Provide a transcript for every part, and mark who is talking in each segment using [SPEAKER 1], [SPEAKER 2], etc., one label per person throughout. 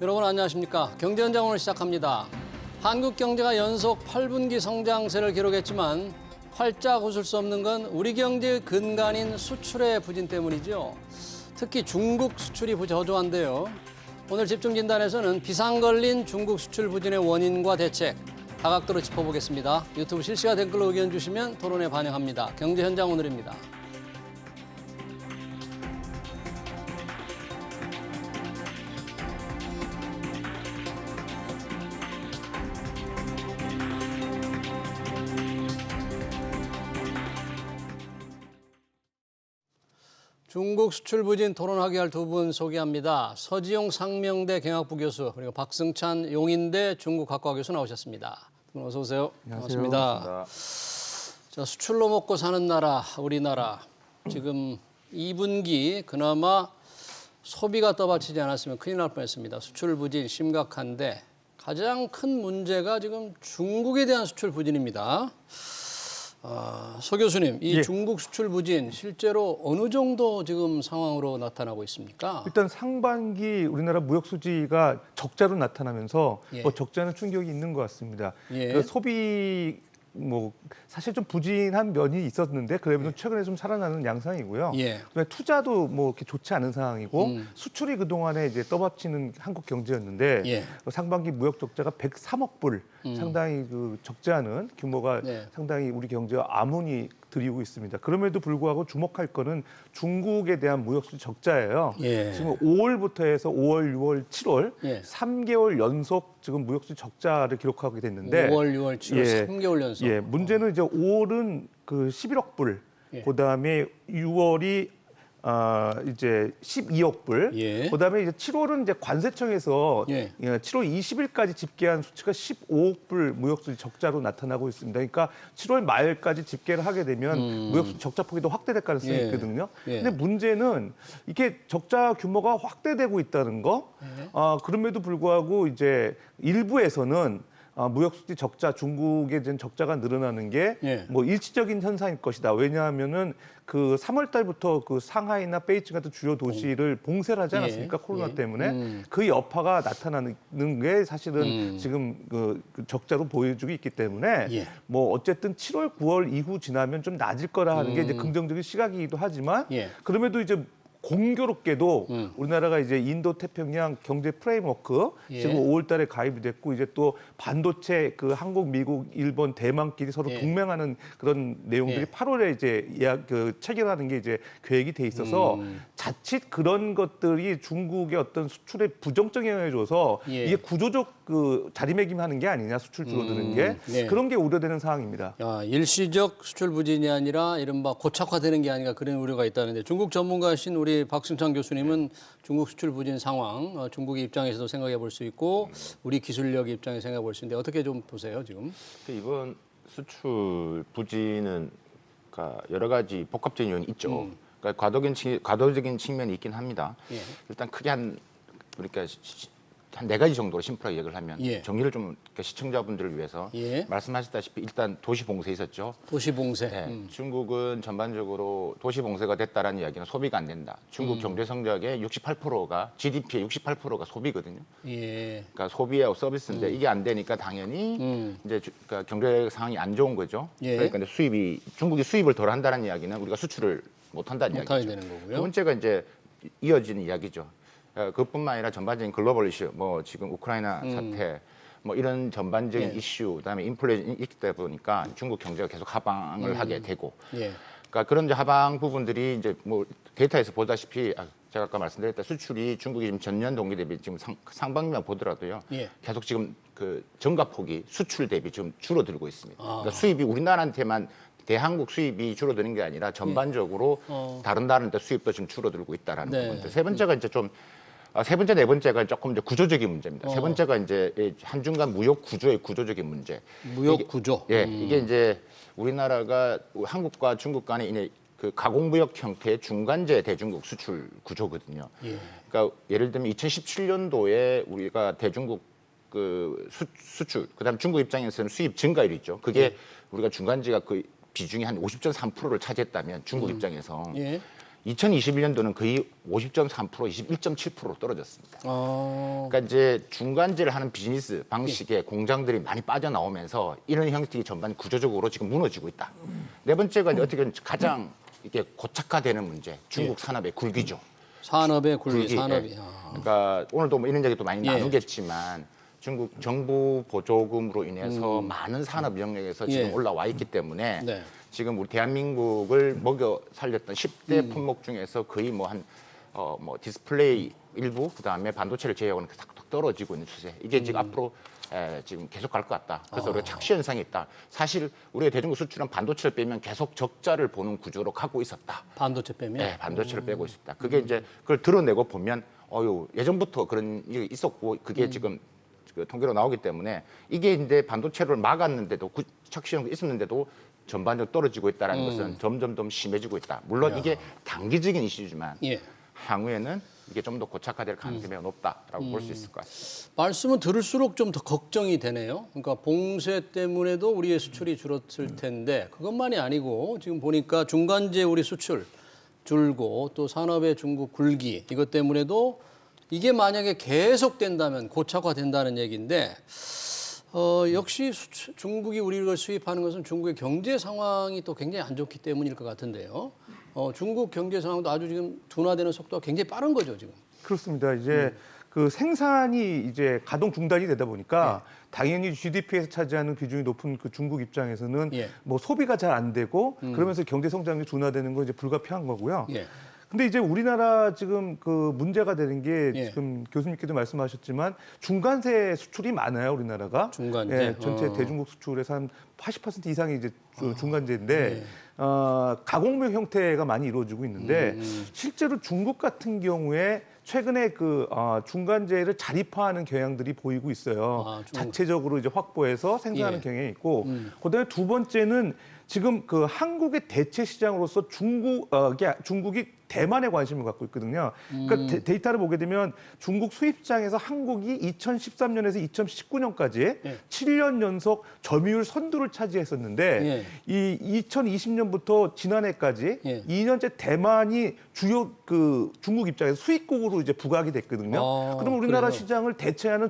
[SPEAKER 1] 여러분 안녕하십니까? 경제현장 오늘 시작합니다. 한국 경제가 연속 8분기 성장세를 기록했지만 활짝 웃을 수 없는 건 우리 경제의 근간인 수출의 부진 때문이죠. 특히 중국 수출이 저조한데요. 오늘 집중진단에서는 비상 걸린 중국 수출 부진의 원인과 대책 다각도로 짚어보겠습니다. 유튜브 실시간 댓글로 의견 주시면 토론에 반영합니다. 경제현장 오늘입니다. 중국 수출 부진 토론하게 할 두 분 소개합니다. 서지용 상명대 경학부 교수 그리고 박승찬 용인대 중국학과 교수 나오셨습니다. 두 분 어서 오세요.
[SPEAKER 2] 안녕하세요.
[SPEAKER 1] 반갑습니다. 자, 수출로 먹고 사는 나라 우리나라 지금 2분기 그나마 소비가 떠받치지 않았으면 큰일 날 뻔했습니다. 수출 부진 심각한데 가장 큰 문제가 지금 중국에 대한 수출 부진입니다. 서 교수님, 이 중국 수출 부진 실제로 어느 정도 지금 상황으로 나타나고 있습니까?
[SPEAKER 2] 일단 상반기 우리나라 무역 수지가 적자로 나타나면서 적자는 충격이 있는 것 같습니다. 그러니까 소비 사실 좀 부진한 면이 있었는데 그래도 최근에 좀 살아나는 양상이고요. 그다음에 투자도 이렇게 좋지 않은 상황이고 수출이 그 동안에 이제 떠받치는 한국 경제였는데 상반기 무역 적자가 103억 불 상당히 그 적자는 규모가 상당히 우리 경제와 암운이 드리고 있습니다. 그럼에도 불구하고 주목할 거는 중국에 대한 무역수지 적자예요. 지금 5월부터 해서 5월, 6월, 7월 3개월 연속 지금 무역수지 적자를 기록하게 됐는데
[SPEAKER 1] 5월, 6월, 7월 3개월 연속.
[SPEAKER 2] 문제는 이제 5월은 그 11억 불, 그다음에 6월이 이제 12억 불, 그다음에 이제 7월은 이제 관세청에서 7월 20일까지 집계한 수치가 15억 불 무역수지 적자로 나타나고 있습니다. 그러니까 7월 말까지 집계를 하게 되면 무역수지 적자 폭이 더 확대될 가능성이 있거든요. 근데 문제는 이게 적자 규모가 확대되고 있다는 거. 그럼에도 불구하고 이제 일부에서는 무역수지 적자, 중국의 적자가 늘어나는 게 일시적인 현상일 것이다. 왜냐하면은 그 3월 달부터 그 상하이나 베이징 같은 주요 도시를 봉쇄를 하지 않았습니까? 코로나 때문에. 그 여파가 나타나는 게 사실은 지금 그 적자로 보여주고 있기 때문에 어쨌든 7월, 9월 이후 지나면 좀 낮을 거라 하는 게 이제 긍정적인 시각이기도 하지만 그럼에도 이제 공교롭게도 우리나라가 이제 인도 태평양 경제 프레임워크 지금 5월 달에 가입이 됐고 이제 또 반도체 그 한국, 미국, 일본, 대만끼리 서로 동맹하는 그런 내용들이 8월에 이제 체결하는 게 이제 계획이 돼 있어서 자칫 그런 것들이 중국의 어떤 수출에 부정적 영향을 줘서 이게 구조적 그 자리매김하는 게 아니냐 수출 줄어드는 게 그런 게 우려되는 상황입니다.
[SPEAKER 1] 일시적 수출 부진이 아니라 이른바 고착화되는 게 아닌가 그런 우려가 있다는데 중국 전문가신 우리 박승찬 교수님은 중국 수출 부진 상황, 중국의 입장에서도 생각해 볼 수 있고 우리 기술력 입장에서 생각해 볼 수 있는데 어떻게 좀 보세요 지금?
[SPEAKER 3] 이번 수출 부진은 그러니까 여러 가지 복합적인 요인이 있죠. 그러니까 과도적인 측면이 있긴 합니다. 일단 크게 그러니까 한 4가지 정도로 심플하게 얘기를 하면 정리를 좀 시청자분들을 위해서 말씀하셨다시피 일단 도시 봉쇄 있었죠.
[SPEAKER 1] 도시 봉쇄.
[SPEAKER 3] 중국은 전반적으로 도시 봉쇄가 됐다라는 이야기는 소비가 안 된다. 중국 경제 성장의 68%가 GDP의 68%가 소비거든요. 그러니까 소비하고 서비스인데 이게 안 되니까 당연히 이제 그러니까 경제 상황이 안 좋은 거죠. 그러니까 이제 중국이 수입을 덜 한다는 이야기는 우리가 수출을 못 한다는 이야기죠.
[SPEAKER 1] 되는 거고요.
[SPEAKER 3] 두 번째가 이제 이어지는 이야기죠. 그뿐만 아니라 전반적인 글로벌 이슈, 지금 우크라이나 사태, 이런 전반적인 이슈, 그다음에 인플레이션이 있다 보니까 중국 경제가 계속 하방을 하게 되고, 그러니까 그런 이제 하방 부분들이 이제 데이터에서 보다시피 제가 아까 말씀드렸다 수출이 중국이 지금 전년 동기 대비 지금 상반기만 보더라도요, 계속 지금 그 증가폭이 수출 대비 지금 줄어들고 있습니다. 그러니까 수입이 우리나라한테만 대한국 수입이 줄어드는 게 아니라 전반적으로 다른 나라한테 수입도 지금 줄어들고 있다라는 부분들. 세 번째가 이제 세 번째, 네 번째가 조금 이제 구조적인 문제입니다. 세 번째가 이제 한중간 무역 구조의 구조적인 문제.
[SPEAKER 1] 무역 구조.
[SPEAKER 3] 이게 이제 우리나라가 한국과 중국 간의 그 가공무역 형태의 중간재 대중국 수출 구조거든요. 그러니까 예를 들면 2017년도에 우리가 대중국 그 수출, 그다음 중국 입장에서는 수입 증가율이 있죠. 그게 우리가 중간재가 그 비중이 한 50.3%를 차지했다면 중국 입장에서 2021년도는 거의 50.3%, 21.7% 떨어졌습니다. 그러니까 이제 중간재를 하는 비즈니스 방식의 공장들이 많이 빠져나오면서 이런 형식이 전반 구조적으로 지금 무너지고 있다. 네 번째가 이제 어떻게 보면 가장 이게 고착화되는 문제, 중국 산업의 굴기죠.
[SPEAKER 1] 산업의 굴기, 산업이.
[SPEAKER 3] 예. 그러니까 오늘도 뭐 이런 얘기도 많이
[SPEAKER 1] 예.
[SPEAKER 3] 나누겠지만 중국 정부 보조금으로 인해서 많은 산업 영역에서 지금
[SPEAKER 1] 예.
[SPEAKER 3] 올라와 있기 때문에
[SPEAKER 1] 네.
[SPEAKER 3] 지금 우리 대한민국을 먹여 살렸던 10대 품목 중에서 거의 뭐 한 디스플레이 일부 그다음에 반도체를 제외하고는 탁탁 떨어지고 있는 추세. 이게 지금 앞으로 지금 계속 갈 것 같다. 그래서 우리가 착시 현상이 있다. 사실 우리가 대중국 수출은 반도체를 빼면 계속 적자를 보는 구조로 가고 있었다.
[SPEAKER 1] 반도체 빼면?
[SPEAKER 3] 네, 반도체를 빼고 있었다. 그게 이제 그걸 드러내고 보면 예전부터 그런 일이 있었고 그게 지금 그 통계로 나오기 때문에 이게 이제 반도체를 막았는데도 착시 현상이 있었는데도 전반적으로 떨어지고 있다는 것은 점점 심해지고 있다. 물론 이게 단기적인 이슈지만
[SPEAKER 1] 예.
[SPEAKER 3] 향후에는 이게 좀 더 고착화될 가능성이 매우 높다라고 볼 수 있을 것 같습니다.
[SPEAKER 1] 말씀은 들을수록 좀 더 걱정이 되네요. 그러니까 봉쇄 때문에도 우리의 수출이 줄었을 텐데 그것만이 아니고 지금 보니까 중간재 우리 수출 줄고 또 산업의 중국 굴기 이것 때문에도 이게 만약에 계속된다면 고착화된다는 얘기인데 역시 중국이 우리를 수입하는 것은 중국의 경제 상황이 또 굉장히 안 좋기 때문일 것 같은데요. 중국 경제 상황도 아주 지금 둔화되는 속도가 굉장히 빠른 거죠, 지금.
[SPEAKER 2] 그렇습니다. 이제 그 생산이 이제 가동 중단이 되다 보니까 당연히 GDP에서 차지하는 비중이 높은 그 중국 입장에서는 뭐 소비가 잘 안 되고 그러면서 경제 성장이 둔화되는 건 이제 불가피한 거고요. 근데 이제 우리나라 지금 그 문제가 되는 게 지금 교수님께도 말씀하셨지만 중간재 수출이 많아요, 우리나라가.
[SPEAKER 1] 중간재.
[SPEAKER 2] 전체 대중국 수출에서 한 80% 이상이 이제 중간재인데 가공묘 형태가 많이 이루어지고 있는데 실제로 중국 같은 경우에 최근에 그 중간재를 자립화하는 경향들이 보이고 있어요. 자체적으로 이제 확보해서 생산하는 경향이 있고, 그다음에 두 번째는 지금 그 한국의 대체 시장으로서 중국이 대만에 관심을 갖고 있거든요. 그러니까 데이터를 보게 되면 중국 수입장에서 한국이 2013년에서 2019년까지 7년 연속 점유율 선두를 차지했었는데 이 2020년부터 지난해까지 2년째 대만이 주요 그 중국 입장에서 수입국으로 이제 부각이 됐거든요. 그럼 우리나라
[SPEAKER 1] 그래요?
[SPEAKER 2] 시장을 대체하는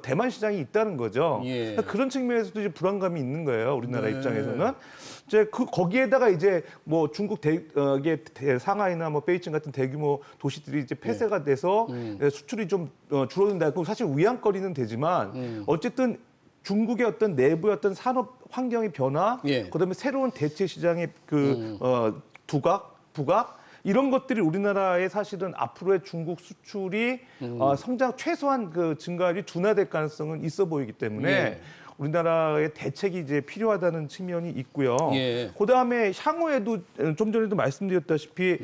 [SPEAKER 2] 대만 시장이 있다는 거죠. 그러니까 그런 측면에서도 이제 불안감이 있는 거예요. 우리나라 입장에서는. 이제 거기에다가 이제 뭐 중국 상하이나 뭐 베이징 같은 대규모 도시들이 이제 폐쇄가 돼서 수출이 좀 줄어든다. 그럼 사실 위안거리는 되지만 어쨌든 중국의 어떤 내부의 어떤 산업 환경의 변화, 그다음에 새로운 대체 시장의 그 부각 이런 것들이 우리나라의 사실은 앞으로의 중국 수출이 성장 최소한 그 증가율이 둔화될 가능성은 있어 보이기 때문에. 우리나라의 대책이 이제 필요하다는 측면이 있고요. 그다음에 향후에도 좀 전에도 말씀드렸다시피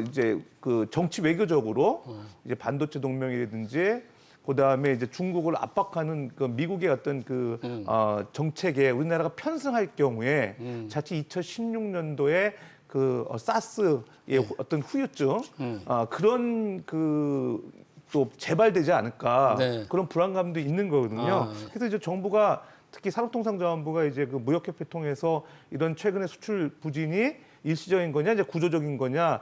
[SPEAKER 2] 이제 그 정치 외교적으로 이제 반도체 동맹이라든지 그다음에 이제 중국을 압박하는 그 미국의 어떤 그 정책에 우리나라가 편승할 경우에 자칫 2016년도에 그 사스의 어떤 후유증 그런 또 재발되지 않을까 그런 불안감도 있는 거거든요. 그래서 이제 정부가 특히 산업통상자원부가 이제 그 무역협회 통해서 이런 최근의 수출 부진이 일시적인 거냐, 이제 구조적인 거냐,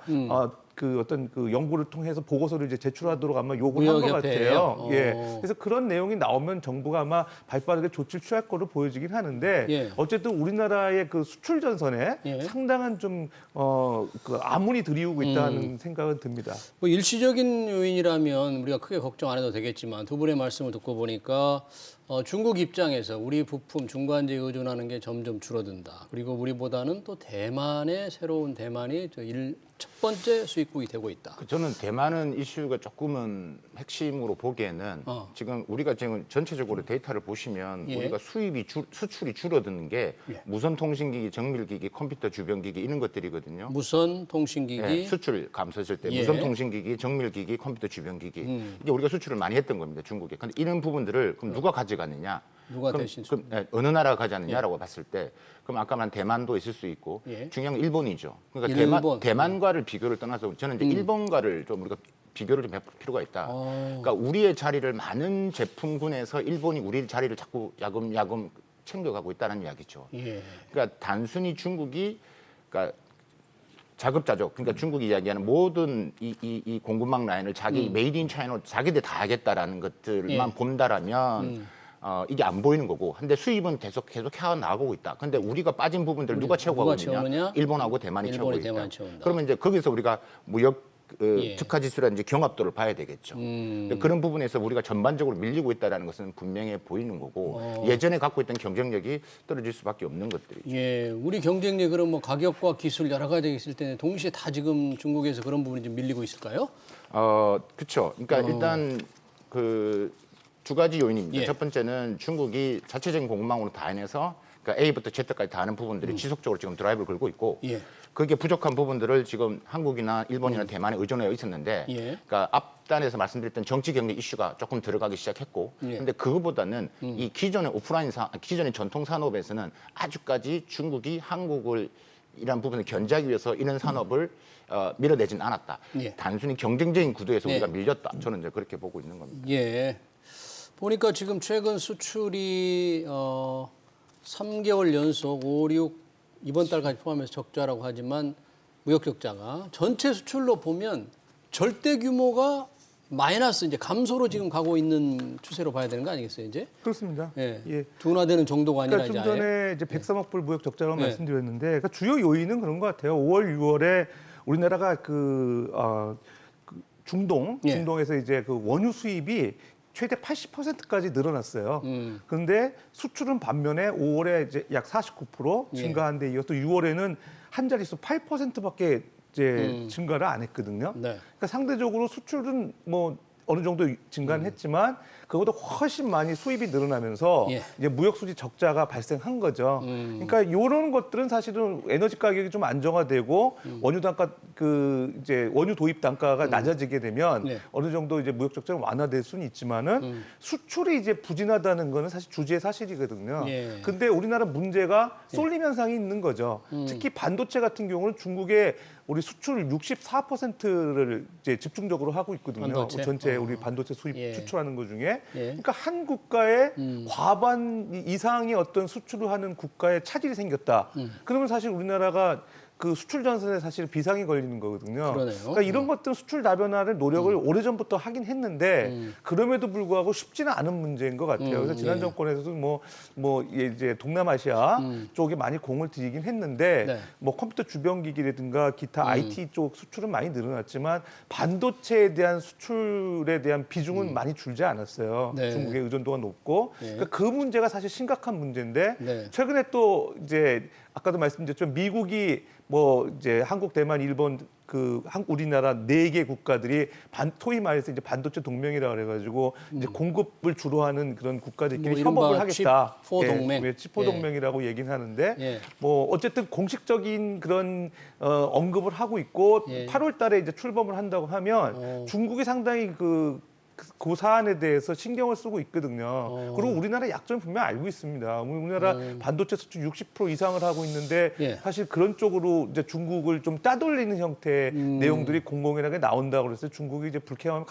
[SPEAKER 2] 그 어떤 그 연구를 통해서 보고서를 이제 제출하도록 아마 요구를 한 것 같아요. 그래서 그런 내용이 나오면 정부가 아마 발빠르게 조치를 취할 거로 보여지긴 하는데 어쨌든 우리나라의 그 수출 전선에 상당한 좀 그 아문이 들이우고 있다는 생각은 듭니다.
[SPEAKER 1] 뭐 일시적인 요인이라면 우리가 크게 걱정 안 해도 되겠지만 두 분의 말씀을 듣고 보니까 중국 입장에서 우리 부품 중간재에 의존하는 게 점점 줄어든다. 그리고 우리보다는 또 새로운 대만이 첫 번째 수입국이 되고 있다.
[SPEAKER 3] 저는 대만은 이슈가 조금은 핵심으로 보기에는 지금 우리가 지금 전체적으로 데이터를 보시면 우리가 수출이 줄어드는 게 무선통신기기, 정밀기기, 컴퓨터 주변기기 이런 것들이거든요.
[SPEAKER 1] 무선통신기기
[SPEAKER 3] 수출 감소했을 때 무선통신기기, 정밀기기, 컴퓨터 주변기기 이게 우리가 수출을 많이 했던 겁니다, 중국에. 근데 이런 부분들을 그럼 누가 가져가느냐?
[SPEAKER 1] 누가 대신
[SPEAKER 3] 그럼 어느 나라가 가져가느냐라고 봤을 때 그럼 아까 말한 대만도 있을 수 있고 중요한 건 일본이죠. 그러니까 대만과를 비교를 떠나서 저는 이제 일본과를 좀 우리가 비교를 좀 해볼 필요가 있다. 그러니까 우리의 자리를 많은 제품군에서 일본이 우리 자리를 자꾸 야금야금 챙겨가고 있다는 이야기죠. 그러니까 단순히 중국이 그러니까 자급자족. 그러니까 중국이 이야기하는 모든 이 공급망 라인을 자기 메이드 인 차이나 자기들 다 하겠다라는 것들만 본다라면 이게 안 보이는 거고. 근데 수입은 계속 해 나가고 있다. 근데 우리가 빠진 부분들 누가 채우고 있느냐? 일본하고 대만이 채우고 있다. 그러면 이제 거기서 우리가 무역 특화 지수라든지 경합도를 봐야 되겠죠. 그런 부분에서 우리가 전반적으로 밀리고 있다는 것은 분명해 보이는 거고 예전에 갖고 있던 경쟁력이 떨어질 수밖에 없는 것들이죠.
[SPEAKER 1] 예, 우리 경쟁력 그럼 뭐 가격과 기술 여러 가지 있을 때 동시에 다 지금 중국에서 그런 부분이 좀 밀리고 있을까요?
[SPEAKER 3] 그렇죠. 그러니까 일단 그 두 가지 요인입니다.
[SPEAKER 1] 예.
[SPEAKER 3] 첫 번째는 중국이 자체적인 공급망으로 다 해내서 그러니까 A부터 Z까지 다 하는 부분들이 지속적으로 지금 드라이브를 걸고 있고
[SPEAKER 1] 예.
[SPEAKER 3] 그게 부족한 부분들을 지금 한국이나 일본이나 대만에 의존해 있었는데
[SPEAKER 1] 예.
[SPEAKER 3] 그러니까 앞단에서 말씀드렸던 정치 경제 이슈가 조금 들어가기 시작했고 그런데 그거보다는 이 기존의 기존의 전통 산업에서는 아직까지 중국이 한국을 이런 부분을 견제하기 위해서 이런 산업을 밀어내진 않았다.
[SPEAKER 1] 예.
[SPEAKER 3] 단순히 경쟁적인 구도에서
[SPEAKER 1] 네.
[SPEAKER 3] 우리가 밀렸다. 저는 이제 그렇게 보고 있는 겁니다.
[SPEAKER 1] 예. 보니까 지금 최근 수출이 3개월 연속 5, 6 이번 달까지 포함해서 적자라고 하지만 무역 적자가 전체 수출로 보면 절대 규모가 마이너스 이제 감소로 지금 가고 있는 추세로 봐야 되는 거 아니겠어요, 이제?
[SPEAKER 2] 그렇습니다.
[SPEAKER 1] 예.
[SPEAKER 2] 예.
[SPEAKER 1] 둔화되는 정도가 아니라
[SPEAKER 2] 그러니까 좀
[SPEAKER 1] 이제 아예.
[SPEAKER 2] 전에 이제 103억 불 무역 적자라고
[SPEAKER 1] 네.
[SPEAKER 2] 말씀드렸는데 그러니까 주요 요인은 그런 것 같아요. 5월, 6월에 우리나라가 중동에서 이제 그 원유 수입이 최대 80%까지 늘어났어요. 그런데 수출은 반면에 5월에 이제 약 49% 증가한 데 이어서 6월에는 한 자릿수 8%밖에 이제 증가를 안 했거든요.
[SPEAKER 1] 네.
[SPEAKER 2] 그러니까 상대적으로 수출은 뭐 어느 정도 증가는 했지만 그보다 훨씬 많이 수입이 늘어나면서
[SPEAKER 1] 예.
[SPEAKER 2] 이제 무역 수지 적자가 발생한 거죠. 그러니까 이런 것들은 사실은 에너지 가격이 좀 안정화되고 원유 단가 이제 원유 도입 단가가 낮아지게 되면
[SPEAKER 1] 네.
[SPEAKER 2] 어느 정도 이제 무역 적자는 완화될 수는 있지만은 수출이 이제 부진하다는 거는 사실 주지의 사실이거든요.
[SPEAKER 1] 예.
[SPEAKER 2] 근데 우리나라 문제가 쏠림 현상이 있는 거죠. 특히 반도체 같은 경우는 중국의 우리 수출 64%를 이제 집중적으로 하고 있거든요.
[SPEAKER 1] 반도체?
[SPEAKER 2] 전체 우리 반도체 수입
[SPEAKER 1] 예.
[SPEAKER 2] 수출하는 것 중에.
[SPEAKER 1] 예.
[SPEAKER 2] 그러니까 한 국가의 과반 이상의 어떤 수출을 하는 국가에 차질이 생겼다. 그러면 사실 우리나라가 그 수출 전선에 사실 비상이 걸리는 거거든요.
[SPEAKER 1] 그러네요.
[SPEAKER 2] 그러니까 이런 것들 수출 다변화를 노력을 오래전부터 하긴 했는데 그럼에도 불구하고 쉽지는 않은 문제인 것 같아요. 그래서 지난 정권에서도 이제 동남아시아 쪽에 많이 공을 들이긴 했는데
[SPEAKER 1] 네.
[SPEAKER 2] 뭐 컴퓨터 주변 기기라든가 기타 IT 쪽 수출은 많이 늘어났지만 반도체에 대한 수출에 대한 비중은 많이 줄지 않았어요.
[SPEAKER 1] 네.
[SPEAKER 2] 중국의 의존도가 높고 그러니까 그 문제가 사실 심각한 문제인데
[SPEAKER 1] 네.
[SPEAKER 2] 최근에 또 이제 아까도 말씀드렸죠. 미국이 뭐 이제 한국, 대만, 일본 우리나라 4개 국가들이 소위 말해서 이제 반도체 동맹이라 그래가지고 이제 공급을 주로 하는 그런 국가들끼리
[SPEAKER 1] 뭐
[SPEAKER 2] 협업을 하겠다.
[SPEAKER 1] 칩4 동맹.
[SPEAKER 2] 칩4 동맹이라고 얘기는 하는데
[SPEAKER 1] 예.
[SPEAKER 2] 뭐 어쨌든 공식적인 그런 언급을 하고 있고
[SPEAKER 1] 예.
[SPEAKER 2] 8월달에 이제 출범을 한다고 하면 중국이 상당히 그 사안에 대해서 신경을 쓰고 있거든요. 그리고 우리나라 약점 분명 알고 있습니다. 우리나라 반도체 수출 60% 이상을 하고 있는데
[SPEAKER 1] 예.
[SPEAKER 2] 사실 그런 쪽으로 이제 중국을 좀 따돌리는 형태의 내용들이 공공연하게 나온다고 그래서 중국이 이제 불쾌함을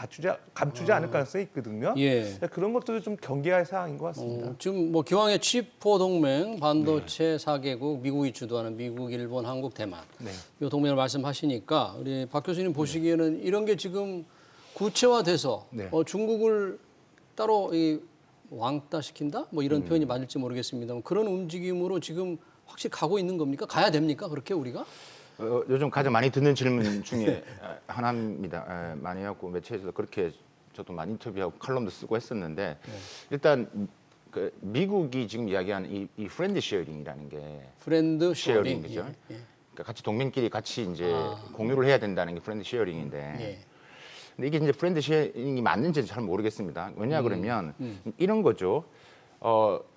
[SPEAKER 2] 감추지 않을 가능성이 있거든요.
[SPEAKER 1] 예.
[SPEAKER 2] 그런 것들도 좀 경계할 사항인 것 같습니다.
[SPEAKER 1] 지금 뭐 기왕의 칩4 동맹 반도체 4개국 미국이 주도하는 미국, 일본, 한국, 대만 이 동맹을 말씀하시니까 우리 박 교수님 보시기에는 이런 게 지금 구체화돼서 중국을 따로 왕따 시킨다? 뭐 이런 표현이 맞을지 모르겠습니다만 그런 움직임으로 지금 확실히 가고 있는 겁니까? 가야 됩니까? 그렇게 우리가?
[SPEAKER 3] 요즘 가장 많이 듣는 질문 중에 하나입니다. 많이 하고 매체에서도 그렇게 저도 많이 인터뷰하고 칼럼도 쓰고 했었는데 일단 그 미국이 지금 이야기하는 이 프렌드 쉐어링이라는 게
[SPEAKER 1] 프렌드 쉐어링.
[SPEAKER 3] 그죠?
[SPEAKER 1] 예.
[SPEAKER 3] 그러니까 같이 동맹끼리 같이 이제 공유를 해야 된다는 게 프렌드 쉐어링인데.
[SPEAKER 1] 예.
[SPEAKER 3] 근데 이게 이제 프렌드 쉐어링이 맞는지는 잘 모르겠습니다. 왜냐 그러면 이런 거죠.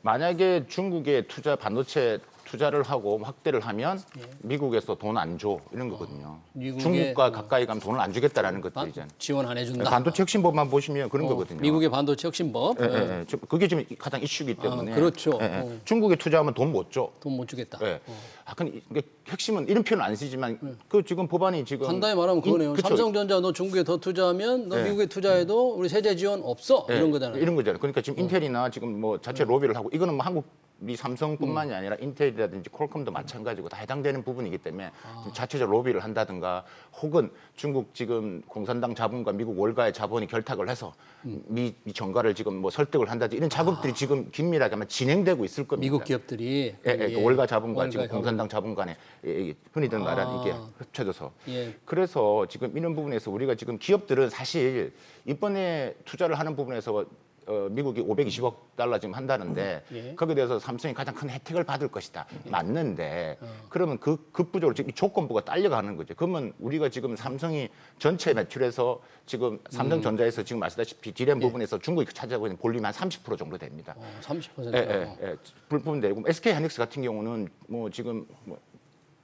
[SPEAKER 3] 만약에 중국에 반도체 투자를 하고 확대를 하면 미국에서 돈 안 줘 이런 거거든요. 중국과 가까이 가면 돈을 안 주겠다라는 것들이잖아요.
[SPEAKER 1] 지원 안 해준다.
[SPEAKER 3] 반도체 혁신법만 보시면 그런 거거든요.
[SPEAKER 1] 미국의 반도체 혁신법.
[SPEAKER 3] 그게 지금 가장 이슈이기 때문에.
[SPEAKER 1] 그렇죠.
[SPEAKER 3] 중국에 투자하면 돈 못 줘.
[SPEAKER 1] 돈 못 주겠다.
[SPEAKER 3] 근데 핵심은 이런 표현 안 쓰지만 그 지금 법안이 지금
[SPEAKER 1] 간단히 말하면 그거네요.
[SPEAKER 3] 그쵸?
[SPEAKER 1] 삼성전자 너 중국에 더 투자하면 너 미국에 투자해도 우리 세제 지원 없어 이런 거잖아요.
[SPEAKER 3] 이런 거잖아요. 그러니까 지금 인텔이나 지금 뭐 자체 로비를 하고 이거는 뭐 한국 미 삼성뿐만이 아니라 인텔이라든지 퀄컴도 마찬가지고 다 해당되는 부분이기 때문에 좀 자체적 로비를 한다든가 혹은 중국 지금 공산당 자본과 미국 월가의 자본이 결탁을 해서 미 정가를 지금 뭐 설득을 한다든지 이런 작업들이 지금 긴밀하게 아마 진행되고 있을 겁니다.
[SPEAKER 1] 미국 기업들이
[SPEAKER 3] 그 월가 자본과 지금 공산당 자본 간에 흔히들 말하는 이게 합쳐져서 그래서 지금 이런 부분에서 우리가 지금 기업들은 사실 이번에 투자를 하는 부분에서 미국이 520억 달러 지금 한다는데 거기에 대해서 삼성이 가장 큰 혜택을 받을 것이다. 맞는데 그러면 급부적으로 지금 이 조건부가 딸려가는 거죠. 그러면 우리가 지금 삼성이 전체 매출에서 지금 삼성전자에서 지금 아시다시피 디램 부분에서 중국이 차지하고 있는 볼륨이 한 30% 정도 됩니다.
[SPEAKER 1] 30%?
[SPEAKER 3] 부분 되고 SK 하이닉스 같은 경우는 뭐 지금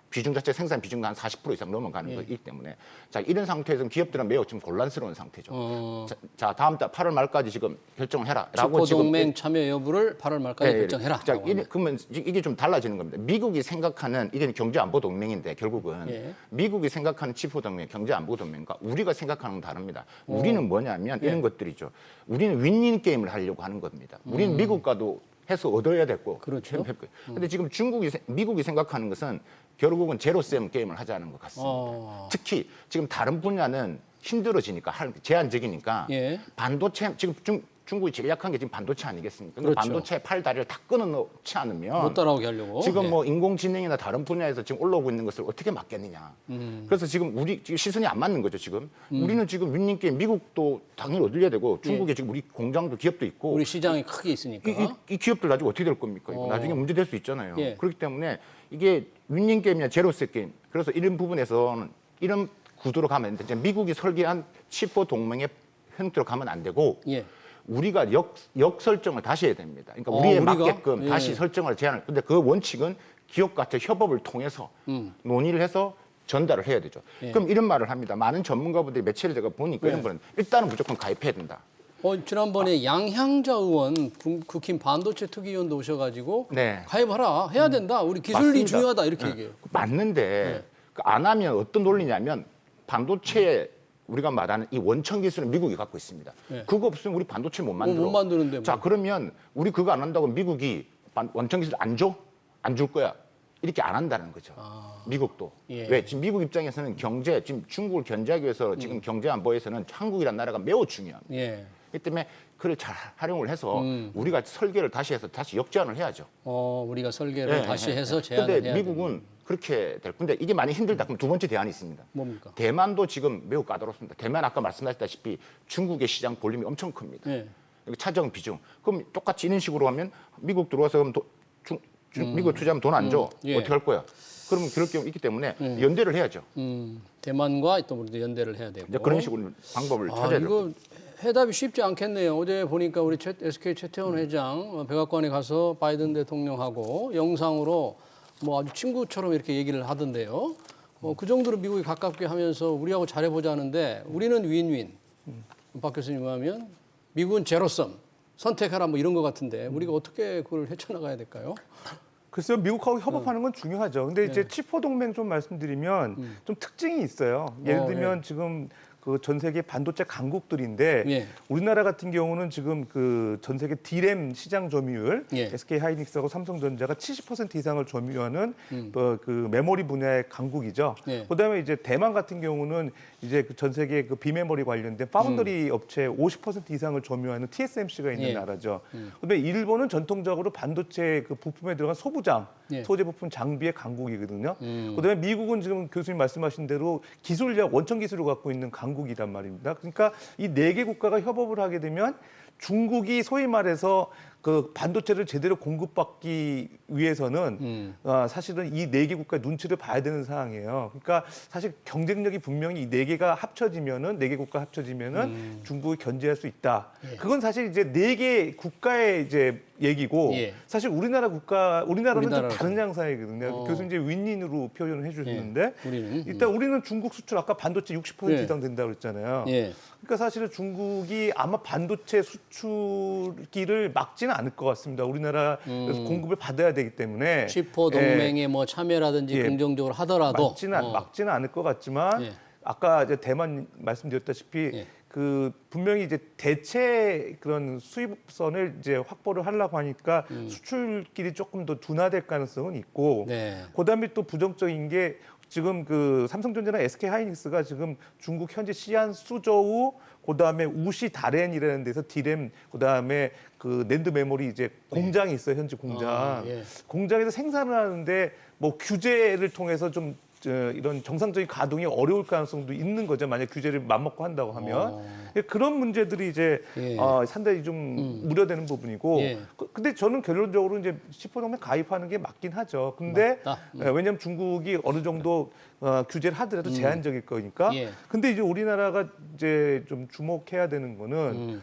[SPEAKER 3] 비중 자체 생산 비중도 한 40% 이상 넘어가는 거기 때문에 자 이런 상태에서 기업들은 매우 지금 곤란스러운 상태죠. 자 다음 달 8월 말까지 지금 결정을 해라라고 지금
[SPEAKER 1] 동맹 참여 여부를 8월 말까지 결정해라.
[SPEAKER 3] 자 그러면 이게 좀 달라지는 겁니다. 미국이 생각하는 이게 경제 안보 동맹인데 결국은 미국이 생각하는 치포 동맹, 경제 안보 동맹과 우리가 생각하는 건 다릅니다. 우리는 뭐냐면 이런 것들이죠. 우리는 윈윈 게임을 하려고 하는 겁니다. 우리는 미국과도 해서 얻어야 됐고,
[SPEAKER 1] 그렇죠.
[SPEAKER 3] 근데 지금 미국이 생각하는 것은 결국은 제로섬 게임을 하자는 것 같습니다. 특히 지금 다른 분야는 힘들어지니까 제한적이니까 반도체 지금 중국이 제일 약한 게 지금 반도체 아니겠습니까?
[SPEAKER 1] 그렇죠.
[SPEAKER 3] 반도체 팔다리를 다 끊어놓지 않으면
[SPEAKER 1] 못 따라오게 하려고
[SPEAKER 3] 지금 뭐 인공지능이나 다른 분야에서 지금 올라오고 있는 것을 어떻게 막겠느냐. 그래서 지금 지금 시선이 안 맞는 거죠. 지금 우리는 지금 윈윈 게임 미국도 당연히 얻으려야 되고 중국에 지금 우리 공장도 기업도 있고
[SPEAKER 1] 우리 시장이 크게 있으니까
[SPEAKER 3] 이 기업들 나중에 어떻게 될 겁니까? 이거 나중에 문제 될 수 있잖아요. 그렇기 때문에 이게 윈윈 게임이냐 제로섬 게임. 그래서 이런 부분에서는 이런 구도로 가면 되는데 미국이 설계한 치포 동맹의 형태로 가면 안 되고 우리가 역설정을 다시 해야 됩니다. 그러니까 우리에 맞게끔 다시 설정을 제안을. 근데 그 원칙은 기업과의 협업을 통해서 논의를 해서 전달을 해야 되죠. 그럼 이런 말을 합니다. 많은 전문가분들이 매체를 제가 보니까 이런 분은 일단은 무조건 가입해야 된다.
[SPEAKER 1] 지난번에 양향자 의원 국힘 반도체 특위위원도 오셔가지고 가입하라 해야 된다. 우리 기술이
[SPEAKER 3] 맞습니다.
[SPEAKER 1] 중요하다 이렇게 얘기해요.
[SPEAKER 3] 맞는데 안 하면 어떤 논리냐면 반도체 우리가 말하는 이 원천 기술은 미국이 갖고 있습니다. 그거 없으면 우리 반도체 못 만들어.
[SPEAKER 1] 못 만드는데 뭐.
[SPEAKER 3] 자 그러면 우리 그거 안 한다고 미국이 원천 기술 안 줘? 안 줄 거야. 이렇게 안 한다는 거죠. 미국도. 왜? 지금 미국 입장에서는 경제, 지금 중국을 견제하기 위해서 지금 경제 안보에서는 한국이라는 나라가 매우 중요합니다. 그렇기 때문에 그걸 잘 활용을 해서 우리가 설계를 다시 해서 다시 역제안을 해야죠.
[SPEAKER 1] 우리가 설계를 다시 해서 제안을 해야
[SPEAKER 3] 근데 미국은 그렇게 될 건데 이게 많이 힘들다 그러면 두 번째 대안이 있습니다.
[SPEAKER 1] 뭡니까?
[SPEAKER 3] 대만도 지금 매우 까다롭습니다. 대만 아까 말씀하셨다시피 중국의 시장 볼륨이 엄청 큽니다. 차정 비중. 그럼 똑같이 이런 식으로 하면 미국 들어와서 그럼 미국 투자하면 돈 안 줘. 어떻게 할 거야? 그러면 그럴 경우 있기 때문에 연대를 해야죠.
[SPEAKER 1] 대만과 또 우리도 연대를 해야 되고.
[SPEAKER 3] 그런 식으로 방법을 찾아야
[SPEAKER 1] 이거 해답이 쉽지 않겠네요. 어제 보니까 우리 SK 최태원 회장 백악관에 가서 바이든 대통령하고 영상으로 뭐 아주 친구처럼 이렇게 얘기를 하던데요. 그 정도로 미국이 가깝게 하면서 우리하고 잘해보자는데 우리는 윈윈. 박 교수님 하면 미국은 제로섬 선택하라 뭐 이런 것 같은데 우리가 어떻게 그걸 헤쳐나가야 될까요?
[SPEAKER 2] 글쎄요, 미국하고 협업하는 건 중요하죠. 근데 이제 치포 동맹 좀 말씀드리면 좀 특징이 있어요. 예를 들면 지금 그 전 세계 반도체 강국들인데 우리나라 같은 경우는 지금 그 전 세계 디램 시장 점유율 SK 하이닉스하고 삼성전자가 70% 이상을 점유하는 그 메모리 분야의 강국이죠. 그다음에 이제 대만 같은 경우는 이제 그 전 세계 그 비메모리 관련된 파운더리 업체 50% 이상을 점유하는 TSMC가 있는 나라죠. 그다음에 일본은 전통적으로 반도체 그 부품에 들어간 소부장, 소재 부품 장비의 강국이거든요. 그다음에 미국은 지금 교수님 말씀하신 대로 기술력, 원천 기술을 갖고 있는 강국이란 말입니다. 그러니까 이 네 개 국가가 협업을 하게 되면 중국이 소위 말해서 그 반도체를 제대로 공급받기 위해서는 사실은 이 네 개 국가의 눈치를 봐야 되는 상황이에요. 그러니까 사실 경쟁력이 분명히 이 네 개가 합쳐지면은 네 개 국가 합쳐지면은 중국을 견제할 수 있다. 그건 사실 이제 네 개 국가의 이제 얘기고 사실 우리나라는 좀 다른 양상이거든요. 교수님 이제 윈윈으로 표현을 해주셨는데 일단 우리는 중국 수출 아까 반도체 60% 이상 된다고 그랬잖아요. 그러니까 사실은 중국이 아마 반도체 수출기를 막지는 않을 것 같습니다. 우리나라 공급을 받아야 되기 때문에
[SPEAKER 1] 치포 동맹에 뭐 참여라든지 긍정적으로 하더라도
[SPEAKER 2] 막지는 않을 것 같지만 아까 이제 대만 말씀드렸다시피 그 분명히 이제 대체 그런 수입선을 이제 확보를 하려고 하니까 수출길이 조금 더 둔화될 가능성은 있고,
[SPEAKER 1] 네.
[SPEAKER 2] 그다음에 또 부정적인 게 지금 그 삼성전자나 SK하이닉스가 지금 중국 현재 시안 수저우, 그다음에 우시 다롄이라는 데서 디램, 그다음에 그 낸드 메모리 이제 공장이 있어요. 현재 공장.
[SPEAKER 1] 예.
[SPEAKER 2] 공장에서 생산을 하는데 뭐 규제를 통해서 좀 이런 정상적인 가동이 어려울 가능성도 있는 거죠. 만약 규제를 맘먹고 한다고 하면. 그런 문제들이 이제
[SPEAKER 1] 예.
[SPEAKER 2] 상당히 좀 우려되는 부분이고.
[SPEAKER 1] 예.
[SPEAKER 2] 근데 저는 결론적으로 이제 시포동맹 가입하는 게 맞긴 하죠. 근데 왜냐하면 중국이 어느 정도 규제를 하더라도 제한적일 거니까.
[SPEAKER 1] 예.
[SPEAKER 2] 근데 이제 우리나라가 이제 좀 주목해야 되는 거는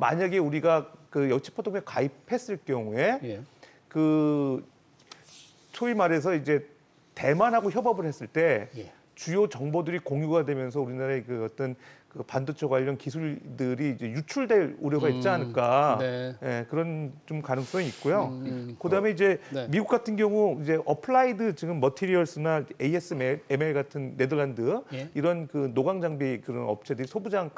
[SPEAKER 2] 만약에 우리가 그 시포동맹 가입했을 경우에
[SPEAKER 1] 예.
[SPEAKER 2] 그 소위 말해서 이제 대만하고 협업을 했을 때
[SPEAKER 1] 예.
[SPEAKER 2] 주요 정보들이 공유가 되면서 우리나라의 그 어떤 그 반도체 관련 기술들이 이제 유출될 우려가 있지 않을까.
[SPEAKER 1] 네.
[SPEAKER 2] 예, 그런 좀 가능성이 있고요. 그다음에 이제
[SPEAKER 1] 네.
[SPEAKER 2] 미국 같은 경우 이제 어플라이드 지금 머티리얼스나 ASML 같은 네덜란드
[SPEAKER 1] 예.
[SPEAKER 2] 이런 그 노광 장비 그런 업체들이 소부장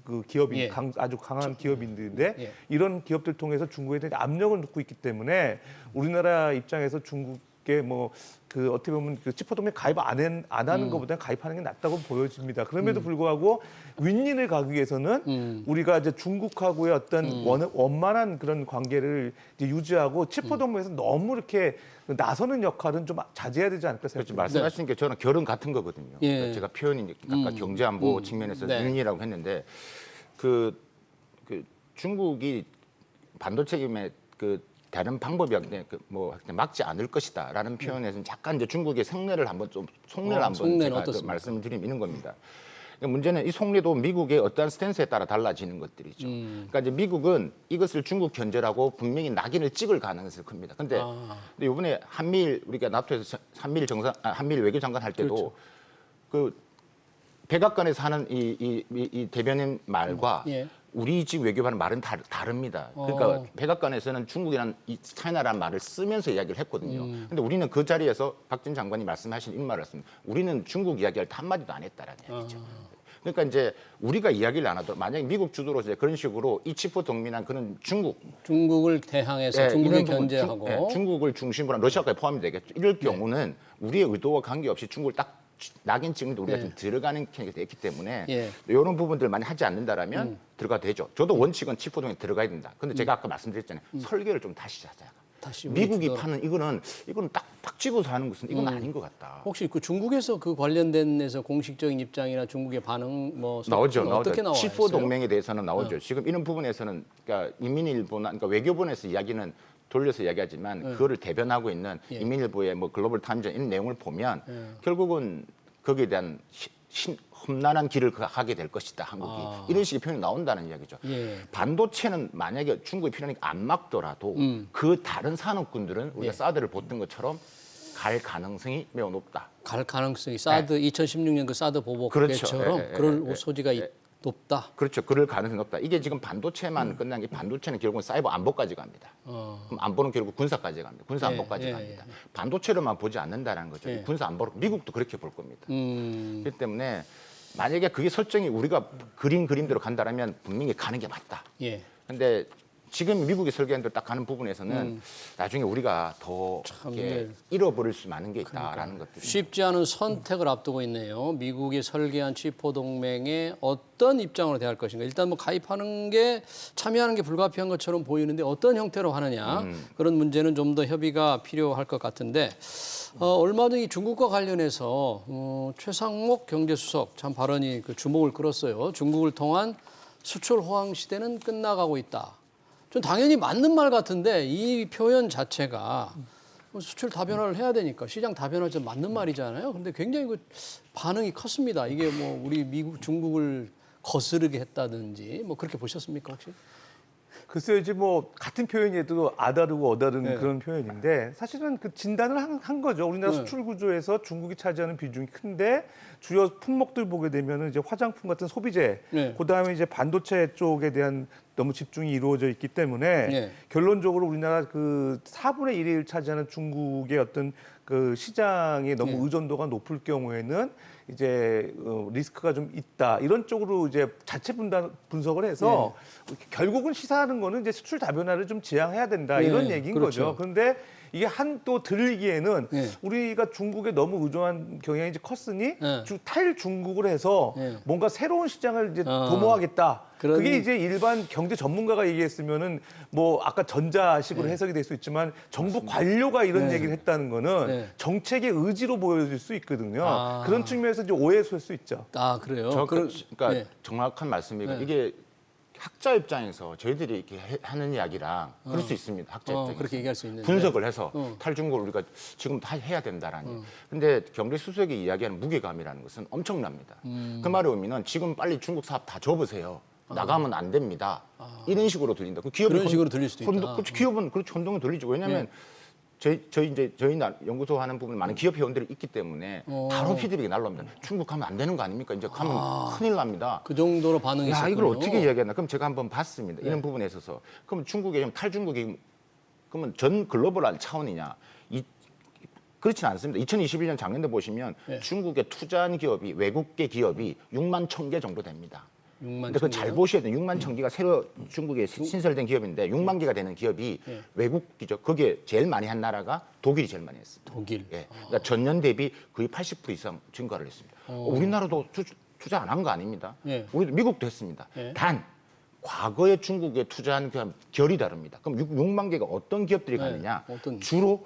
[SPEAKER 2] 그 기업인
[SPEAKER 1] 예.
[SPEAKER 2] 아주 강한 기업인들인데
[SPEAKER 1] 예.
[SPEAKER 2] 이런 기업들 통해서 중국에 대한 압력을 넣고 있기 때문에 우리나라 입장에서 중국에 뭐 그 어떻게 보면 그 치포동맹 가입 안 하는 것보다는 가입하는 게 낫다고 보여집니다. 그럼에도 불구하고 윈윈을 가기 위해서는 우리가 이제 중국하고의 어떤 원만한 그런 관계를 이제 유지하고 치포동맹에서 너무 이렇게 나서는 역할은 좀 자제해야 되지 않을까
[SPEAKER 3] 그렇죠.
[SPEAKER 2] 생각합니다.
[SPEAKER 3] 말씀하신 게 저는 결은 같은 거거든요.
[SPEAKER 1] 예.
[SPEAKER 3] 그러니까 제가 표현이 아까 경제안보 측면에서
[SPEAKER 1] 네.
[SPEAKER 3] 윈이라고 했는데 그 중국이 반도체임에 그 다른 방법이 뭐 막지 않을 것이다라는 표현에서는 약간 이제 중국의 속내를 한번 좀 속내를 한번
[SPEAKER 1] 속내는
[SPEAKER 3] 제가
[SPEAKER 1] 어떻습니까?
[SPEAKER 3] 말씀드리면 있는 겁니다. 그러니까 문제는 이 속내도 미국의 어떠한 스탠스에 따라 달라지는 것들이죠. 그러니까 이제 미국은 이것을 중국 견제라고 분명히 낙인을 찍을 가능성이 큽니다. 근데 이번에 한미일 우리가 나토에서 한미일 외교장관 할 때도 그 백악관에서 하는 이 대변인 말과
[SPEAKER 1] 예.
[SPEAKER 3] 우리 집 외교관은 말은 다릅니다. 그러니까 백악관에서는 중국이란 이 차이나라는 말을 쓰면서 이야기를 했거든요. 근데 우리는 그 자리에서 박진 장관이 말씀하신 이 말을 했습니다. 우리는 중국 이야기를 한마디도 안 했다라는 얘기죠. 그러니까 이제 우리가 이야기를 안 하더라도 만약에 미국 주도로 이제 그런 식으로 이 치포 동맹한 그런 중국을
[SPEAKER 1] 대항해서 중국을 견제하고
[SPEAKER 3] 중국을 중심으로 한 러시아까지 포함이 되겠죠. 이럴 경우는 우리의 의도와 관계없이 중국을 딱 낙인 찍는데 우리가 좀 들어가는 케이스가 됐기 때문에 이런 부분들 많이 하지 않는다라면 들어가 되죠. 저도 원칙은 치포동에 들어가야 된다. 근데 제가 아까 말씀드렸잖아요. 설계를 좀 다시 하자. 미국이 파는 이거는 딱 찍어서 하는 것은 이건 아닌 것 같다.
[SPEAKER 1] 혹시 그 중국에서 그 관련된 데서 공식적인 입장이나 중국의 반응 뭐
[SPEAKER 3] 나오죠.
[SPEAKER 1] 어떻게 나와요?
[SPEAKER 3] 치포 동맹에 대해서는 나오죠. 지금 이런 부분에서는 그러니까 인민일보나 그러니까 외교부에서 이야기는 돌려서 이야기하지만 그거를 대변하고 있는 인민일보의 뭐 글로벌 타임즈 이런 내용을 보면 결국은 거기에 대한 험난한 길을 가게 될 것이다 한국이 이런 식의 표현이 나온다는 이야기죠. 반도체는 만약에 중국이 필요하니까 안 막더라도 그 다른 산업군들은 우리가 사드를 보던 것처럼 갈 가능성이 매우 높다.
[SPEAKER 1] 갈 가능성이 사드 2016년 그 사드 보복처럼 그럴 소지가 높다.
[SPEAKER 3] 그렇죠. 그럴 가능성이 높다. 이게 지금 반도체만 끝난 게 반도체는 결국은 사이버 안보까지 갑니다. 그럼 안보는 결국 군사까지 갑니다. 군사 안보까지 갑니다. 반도체로만 보지 않는다는 거죠. 군사 안보로 미국도 그렇게 볼 겁니다. 그렇기 때문에 만약에 그게 설정이 우리가 그린 그림대로 간다라면 분명히 가는 게 맞다. 근데 지금 미국이 설계한 대로 딱 가는 부분에서는 나중에 우리가 더 잃어버릴 수 많은 게 있다라는 것들.
[SPEAKER 1] 쉽지 않은 선택을 앞두고 있네요. 미국이 설계한 치포 동맹에 어떤 입장으로 대할 것인가. 일단 뭐 가입하는 게 참여하는 게 불가피한 것처럼 보이는데 어떤 형태로 하느냐. 그런 문제는 좀 더 협의가 필요할 것 같은데 얼마 전 이 중국과 관련해서 최상목 경제수석 참 발언이 그 주목을 끌었어요. 중국을 통한 수출 호황 시대는 끝나가고 있다. 좀 당연히 맞는 말 같은데 이 표현 자체가 수출 다변화를 해야 되니까 시장 다변화 좀 맞는 말이잖아요. 근데 굉장히 그 반응이 컸습니다. 이게 뭐 우리 미국, 중국을 거스르게 했다든지 뭐 그렇게 보셨습니까 혹시?
[SPEAKER 2] 글쎄요, 이제 뭐 같은 표현이어도 아다르고 어다른 그런 표현인데 사실은 그 진단을 한 거죠. 우리나라 수출 구조에서 중국이 차지하는 비중이 큰데 주요 품목들 보게 되면은 이제 화장품 같은 소비재, 그다음에 이제 반도체 쪽에 대한 너무 집중이 이루어져 있기 때문에 결론적으로 우리나라 그 4분의 1을 차지하는 중국의 어떤 그 시장에 너무
[SPEAKER 1] 예.
[SPEAKER 2] 의존도가 높을 경우에는 이제 리스크가 좀 있다 이런 쪽으로 이제 자체 분석을 해서 결국은 시사하는 거는 이제 수출 다변화를 좀 지향해야 된다 이런 얘기인
[SPEAKER 1] 그렇죠.
[SPEAKER 2] 거죠. 그런데 이게 한 또 들기에는
[SPEAKER 1] 예.
[SPEAKER 2] 우리가 중국에 너무 의존한 경향이 이제 컸으니
[SPEAKER 1] 예.
[SPEAKER 2] 탈중국을 해서
[SPEAKER 1] 예.
[SPEAKER 2] 뭔가 새로운 시장을 이제 도모하겠다.
[SPEAKER 1] 그런-
[SPEAKER 2] 그게 이제 일반 경제 전문가가 얘기했으면은 뭐 아까 전자식으로 해석이 될 수 있지만 정부 관료가 이런 얘기를 했다는 거는
[SPEAKER 1] 네.
[SPEAKER 2] 정책의 의지로 보여질 수 있거든요.
[SPEAKER 1] 아.
[SPEAKER 2] 그런 측면에서 이제 오해할 수 있죠.
[SPEAKER 1] 아, 그래요?
[SPEAKER 3] 그러니까
[SPEAKER 1] 예.
[SPEAKER 3] 정확한 말씀이고
[SPEAKER 1] 네.
[SPEAKER 3] 이게 학자 입장에서 저희들이 이렇게 하는 이야기랑 그럴 수 있습니다. 학자 입장에서
[SPEAKER 1] 그렇게 얘기할 수 있는데.
[SPEAKER 3] 분석을 해서 탈중국을 우리가 지금 다 해야 된다라니. 근데 경제 수석이 이야기하는 무게감이라는 것은 엄청납니다. 그 말의 의미는 지금 빨리 중국 사업 다 접으세요. 나가면 안 됩니다. 이런 식으로 들린다. 그 기업이
[SPEAKER 1] 그런 식으로 들릴 수도 있다.
[SPEAKER 3] 그렇죠. 기업은 그렇죠. 혼동은 들리죠. 왜냐하면 저희 연구소 하는 부분 많은 기업 회원들이 있기 때문에 바로 피드백이 날라옵니다. 중국 가면 안 되는 거 아닙니까? 이제 가면 큰일 납니다.
[SPEAKER 1] 그 정도로 반응이
[SPEAKER 3] 야,
[SPEAKER 1] 있었군요.
[SPEAKER 3] 이걸 어떻게 이야기하나? 그럼 제가 한번 봤습니다. 이런 부분에 있어서. 그럼 중국의 좀 탈중국이 그러면 전 글로벌한 차원이냐? 그렇지는 않습니다. 2021년 작년에 보시면 중국에 투자한 기업이 외국계 기업이 6만 1,000개 정도 됩니다.
[SPEAKER 1] 6만
[SPEAKER 3] 근데 그건 잘 보셔야 돼요. 6만 1,000개가 새로 중국에 신설된 기업인데 6만 개가 되는 기업이 외국기죠. 거기에 제일 많이 한 나라가 독일이 제일 많이 했습니다.
[SPEAKER 1] 독일.
[SPEAKER 3] 예. 그러니까 전년 대비 거의 80% 이상 증가를 했습니다. 우리나라도 투자 안 한 거 아닙니다.
[SPEAKER 1] 예.
[SPEAKER 3] 우리도 미국도 했습니다.
[SPEAKER 1] 예.
[SPEAKER 3] 단 과거에 중국에 투자한 결이 다릅니다. 그럼 6만 개가 어떤 기업들이 갔느냐?
[SPEAKER 1] 어떤-
[SPEAKER 3] 주로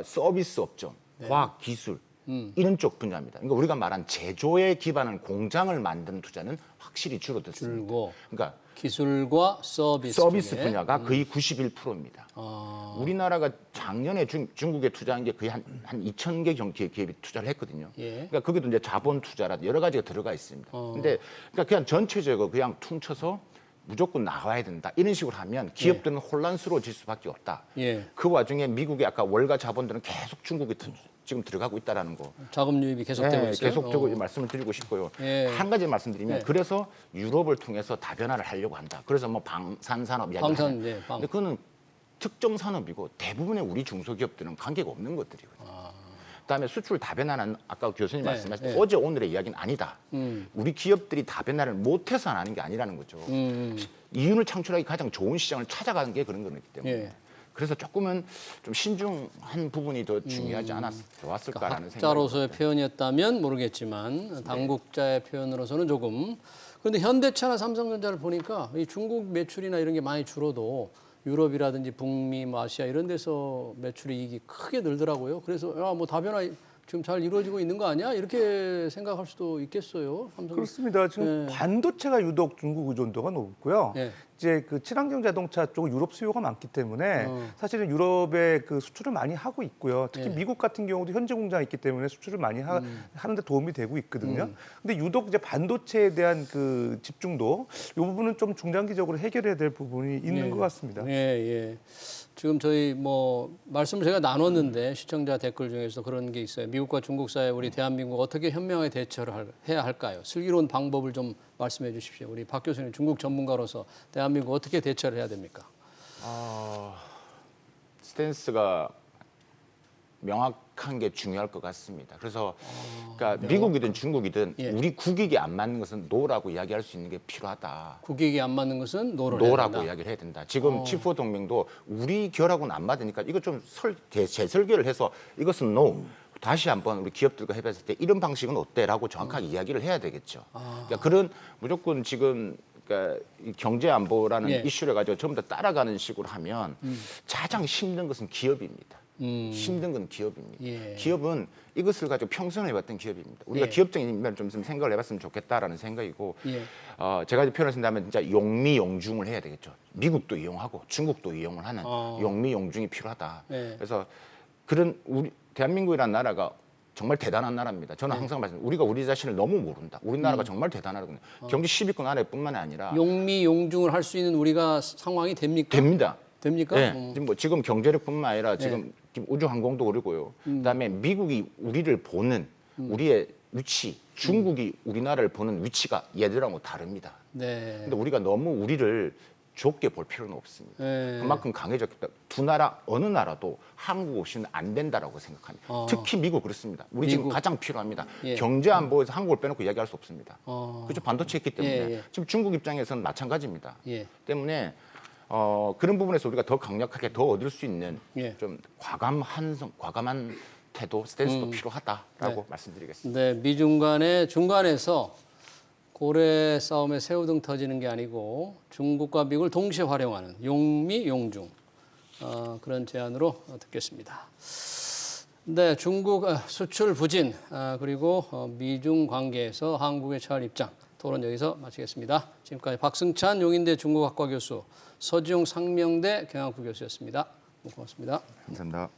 [SPEAKER 3] 서비스 업종, 과학, 기술 이런 쪽 분야입니다. 그러니까 우리가 말한 제조에 기반한 공장을 만드는 투자는 확실히 줄어들었습니다.
[SPEAKER 1] 줄고
[SPEAKER 3] 그러니까
[SPEAKER 1] 기술과 서비스 쪽에.
[SPEAKER 3] 분야가 거의 91%입니다.
[SPEAKER 1] 아,
[SPEAKER 3] 우리나라가 작년에 중국에 투자한 게 거의 한 2,000개 정도의 기업이 투자를 했거든요.
[SPEAKER 1] 예.
[SPEAKER 3] 그러니까 거기도 이제 자본 투자라든지 여러 가지가 들어가 있습니다. 근데 그러니까 그냥 전체적으로 그냥 퉁쳐서 무조건 나와야 된다. 이런 식으로 하면 기업들은 혼란스러워질 수밖에 없다.
[SPEAKER 1] 예.
[SPEAKER 3] 그 와중에 미국의 아까 월가 자본들은 계속 중국에 지금 들어가고 있다라는 거.
[SPEAKER 1] 자금 유입이 계속되고
[SPEAKER 3] 네,
[SPEAKER 1] 있어요.
[SPEAKER 3] 계속적으로 말씀을 드리고 싶고요.
[SPEAKER 1] 예.
[SPEAKER 3] 한 가지 말씀드리면
[SPEAKER 1] 네.
[SPEAKER 3] 그래서 유럽을 통해서 다변화를 하려고 한다. 그래서 뭐 방산산업 이야기를
[SPEAKER 1] 방산,
[SPEAKER 3] 하는.
[SPEAKER 1] 네,
[SPEAKER 3] 근데 그거는 특정 산업이고 대부분의 우리 중소기업들은 관계가 없는 것들이거든요. 그다음에 수출 다변화는 아까 교수님
[SPEAKER 1] 네,
[SPEAKER 3] 말씀하신
[SPEAKER 1] 네.
[SPEAKER 3] 어제 오늘의 이야기는 아니다. 우리 기업들이 다변화를 못해서 안 하는 게 아니라는 거죠. 이윤을 창출하기 가장 좋은 시장을 찾아가는 게 그런 거기 때문에.
[SPEAKER 1] 예.
[SPEAKER 3] 그래서 조금은 좀 신중한 부분이 더 중요하지 좋았을까라는 생각이
[SPEAKER 1] 학자로서의 표현이었다면 모르겠지만 당국자의 표현으로서는 조금. 그런데 현대차나 삼성전자를 보니까 이 중국 매출이나 이런 게 많이 줄어도 유럽이라든지 북미, 뭐 아시아 이런 데서 매출 이익이 크게 늘더라고요. 그래서 야, 뭐 다변화 지금 잘 이루어지고 있는 거 아니야? 이렇게 생각할 수도 있겠어요. 삼성.
[SPEAKER 2] 그렇습니다. 지금 반도체가 유독 중국 의존도가 높고요.
[SPEAKER 1] 예.
[SPEAKER 2] 이제 그 친환경 자동차 쪽은 유럽 수요가 많기 때문에 사실은 유럽에 그 수출을 많이 하고 있고요. 특히
[SPEAKER 1] 예.
[SPEAKER 2] 미국 같은 경우도 현지 공장이 있기 때문에 수출을 많이 하는데 도움이 되고 있거든요. 근데 유독 이제 반도체에 대한 그 집중도 이 부분은 좀 중장기적으로 해결해야 될 부분이 있는 것 같습니다.
[SPEAKER 1] 예, 예. 지금 저희 뭐 말씀을 제가 나눴는데 시청자 댓글 중에서 그런 게 있어요. 미국과 중국 사이에 우리 대한민국 어떻게 현명하게 대처를 해야 할까요? 슬기로운 방법을 좀 말씀해 주십시오. 우리 박 교수님 중국 전문가로서 대한민국 어떻게 대처를 해야 됩니까?
[SPEAKER 3] 스탠스가 명확한 게 중요할 것 같습니다. 그래서 그러니까 미국이든 중국이든
[SPEAKER 1] 예.
[SPEAKER 3] 우리 국익에 안 맞는 것은 노라고 이야기할 수 있는 게 필요하다.
[SPEAKER 1] 국익이 안 맞는 것은 노를 해야
[SPEAKER 3] 노라고
[SPEAKER 1] 된다.
[SPEAKER 3] 이야기를 해야 된다. 지금 치포 동맹도 우리 결하고는 안 맞으니까 이거 좀 재설계를 해서 이것은 노. 다시 한번 우리 기업들과 해봤을 때 이런 방식은 어때라고 정확하게 이야기를 해야 되겠죠. 그러니까 그런 무조건 지금 그러니까 이 경제 안보라는
[SPEAKER 1] 예.
[SPEAKER 3] 이슈를 가지고 전부 다 따라가는 식으로 하면 가장 힘든 것은 기업입니다. 힘든 건 기업입니다.
[SPEAKER 1] 예.
[SPEAKER 3] 기업은 이것을 가지고 평생을 해봤던 기업입니다. 우리가
[SPEAKER 1] 예.
[SPEAKER 3] 기업적인 면을 좀 생각을 해봤으면 좋겠다라는 생각이고
[SPEAKER 1] 예.
[SPEAKER 3] 제가 이제 표현을 쓴다면 진짜 용미용중을 해야 되겠죠. 미국도 이용하고 중국도 이용을 하는 용미용중이 필요하다.
[SPEAKER 1] 예.
[SPEAKER 3] 그래서 그런 우리 대한민국이라는 나라가 정말 대단한 나라입니다. 저는 항상 말씀 우리가 우리 자신을 너무 모른다. 우리나라가 정말 대단하거든요. 경제 10위권 안에뿐만 아니라
[SPEAKER 1] 용미용중을 할 수 있는 우리가 상황이 됩니까?
[SPEAKER 3] 됩니다.
[SPEAKER 1] 됩니까?
[SPEAKER 3] 네. 지금 경제력뿐만 아니라 지금 우주항공도 오르고요. 그다음에 미국이 우리를 보는 우리의 위치, 중국이 우리나라를 보는 위치가 얘들하고 다릅니다.
[SPEAKER 1] 네.
[SPEAKER 3] 근데 우리가 너무 우리를 좁게 볼 필요는 없습니다. 그만큼 강해졌기 때문에 두 나라 어느 나라도 한국 없이는 안 된다라고 생각합니다. 특히 미국 그렇습니다. 우리 지금 가장 필요합니다. 경제 안보에서 한국을 빼놓고 이야기할 수 없습니다. 그렇죠. 반도체 있기 때문에 지금 중국 입장에서는 마찬가지입니다. 때문에 그런 부분에서 우리가 더 강력하게 더 얻을 수 있는 좀 과감한 태도, 스탠스도 필요하다라고 말씀드리겠습니다.
[SPEAKER 1] 네, 미중 간의 중간에서 고래 싸움에 새우등 터지는 게 아니고 중국과 미국을 동시에 활용하는 용미 용중 그런 제안으로 듣겠습니다. 네, 중국 수출 부진 그리고 미중 관계에서 한국의 처할 입장 토론 여기서 마치겠습니다. 지금까지 박승찬 용인대 중국학과 교수, 서지용 상명대 경영학부 교수였습니다. 고맙습니다.
[SPEAKER 3] 감사합니다.